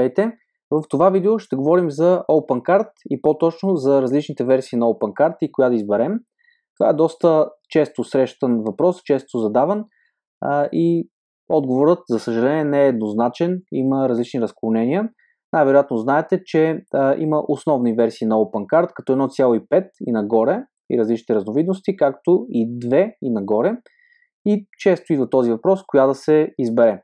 Здравейте! В това видео ще говорим за OpenCart и по-точно за различните версии на OpenCart и коя да изберем. Това е доста често срещан въпрос, често задаван и отговорът, за съжаление, не е еднозначен, има различни разклонения. Най-вероятно знаете, че има основни версии на OpenCart, като 1.5 и нагоре и различните разновидности, както и 2 и нагоре. И често идва този въпрос, коя да се избере.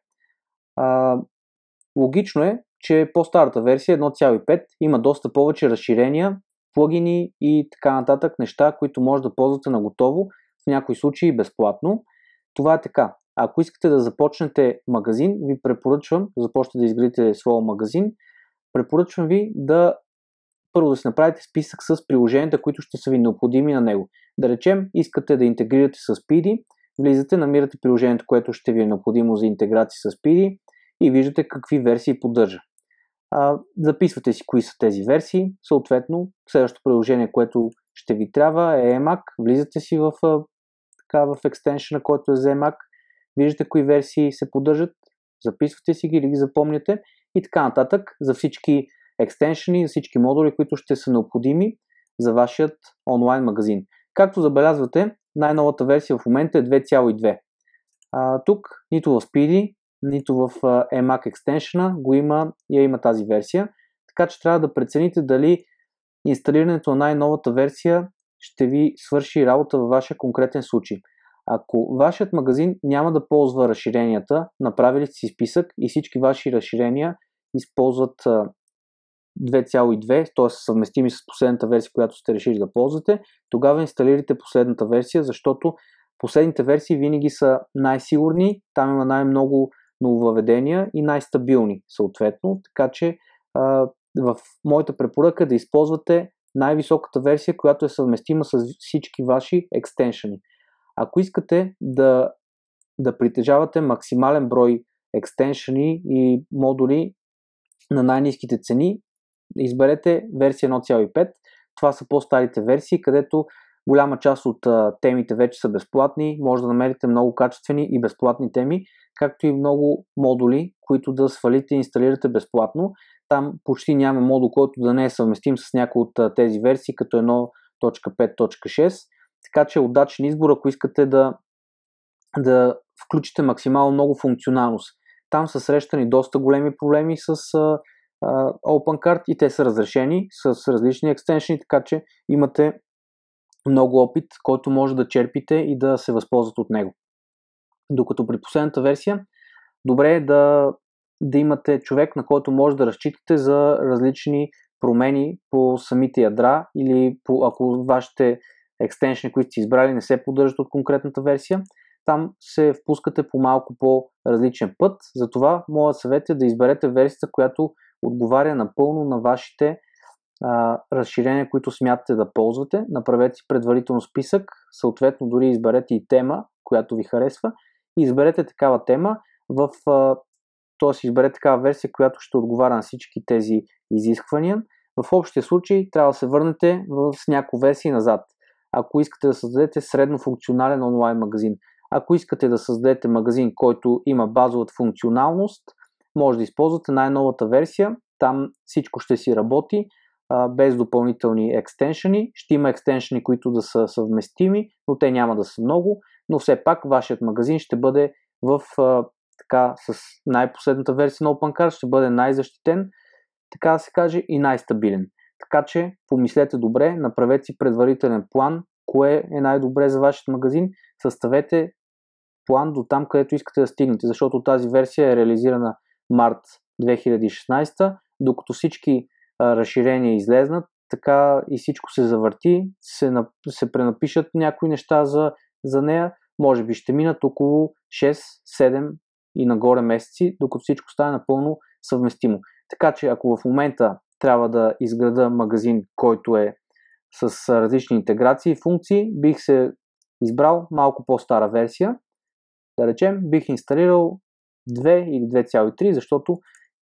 Логично е, че по-старата версия 1.5 има доста повече разширения, плагини и така нататък неща, които може да ползвате на готово, в някои случаи безплатно. Това е така. Ако искате да започнете магазин, ви препоръчвам, започнете да изградите своя магазин, препоръчвам ви първо да си направите списък с приложенията, които ще са ви необходими на него. Да речем, искате да интегрирате с PD, влизате, намирате приложението, което ще ви е необходимо за интеграция с PD и виждате какви версии поддържа. Записвате си кои са тези версии, съответно следващото приложение, което ще ви трябва е Emacs, влизате си в екстеншъна, който е за Emacs, виждате кои версии се поддържат, записвате си ги или ги запомняте и така нататък за всички екстеншъни, за всички модули, които ще са необходими за вашият онлайн магазин. Както забелязвате, най-новата версия в момента е 2.2. Тук нито в Speedy, нито в Emacs екстеншъна има тази версия, така че трябва да прецените дали инсталирането на най-новата версия ще ви свърши работа във вашия конкретен случай. Ако вашият магазин няма да ползва разширенията, направили сте си списък и всички ваши разширения използват 2.2, т.е. съвместими с последната версия, която сте решили да ползвате, тогава инсталирайте последната версия, защото последните версии винаги са най-сигурни, там има най-много нововъведения и най-стабилни съответно, така че в моята препоръка е да използвате най-високата версия, която е съвместима с всички ваши екстеншъни. Ако искате да притежавате максимален брой екстеншъни и модули на най-ниските цени, изберете версия 1.5. Това са по-старите версии, където голяма част от темите вече са безплатни. Може да намерите много качествени и безплатни теми, както и много модули, които да свалите и инсталирате безплатно. Там почти няма модул, който да не е съвместим с някои от тези версии, като 1.5.6. Така че удачен избор, ако искате да включите максимално много функционалност. Там са срещани доста големи проблеми с OpenCart и те са разрешени с различни екстеншъни, така че имате много опит, който може да черпите и да се възползвате от него. Докато при последната версия, добре е да имате човек, на който може да разчитате за различни промени по самите ядра или ако вашите екстеншъни, които сте избрали, не се поддържат от конкретната версия, там се впускате по малко по-различен път. Затова моят съвет е да изберете версията, която отговаря напълно на вашите разширения, които смятате да ползвате. Направете си предварително списък, съответно дори изберете и тема, която ви харесва и изберете такава тема, т.е. изберете такава версия, която ще отговаря на всички тези изисквания. В общия случай трябва да се върнете с няколко версии назад. Ако искате да създадете средно функционален онлайн магазин, ако искате да създадете магазин, който има базовата функционалност, може да използвате най-новата версия. Там всичко ще си работи без допълнителни екстеншъни. Ще има екстеншъни, които да са съвместими, но те няма да са много, но все пак вашият магазин ще бъде с най-последната версия на OpenCart, ще бъде най-защитен, така да се каже, и най-стабилен. Така че помислете добре, направете си предварителен план, кое е най-добре за вашият магазин, съставете план до там, където искате да стигнете, защото тази версия е реализирана март 2016, докато всички разширения излезнат, така и всичко се завърти, се пренапишат някои неща за нея, може би ще минат около 6-7 и нагоре месеци, докато всичко стане напълно съвместимо. Така че ако в момента трябва да изграда магазин, който е с различни интеграции и функции, бих се избрал малко по-стара версия. Да речем, бих инсталирал 2 или 2.3, защото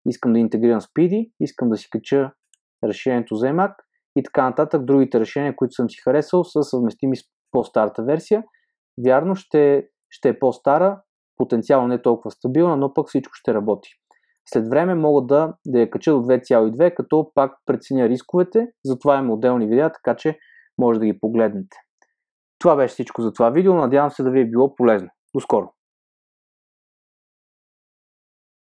искам да интегрирам Speedy, искам да си кача разширението за Emacs и така нататък. Другите решения, които съм си харесал, са съвместими с по-старата версия. Вярно, ще е по-стара, потенциално не толкова стабилна, но пък всичко ще работи. След време мога да я кача до 2,2, като пак преценя рисковете. Затова има отделни видеа, така че може да ги погледнете. Това беше всичко за това видео. Надявам се да ви е било полезно. До скоро!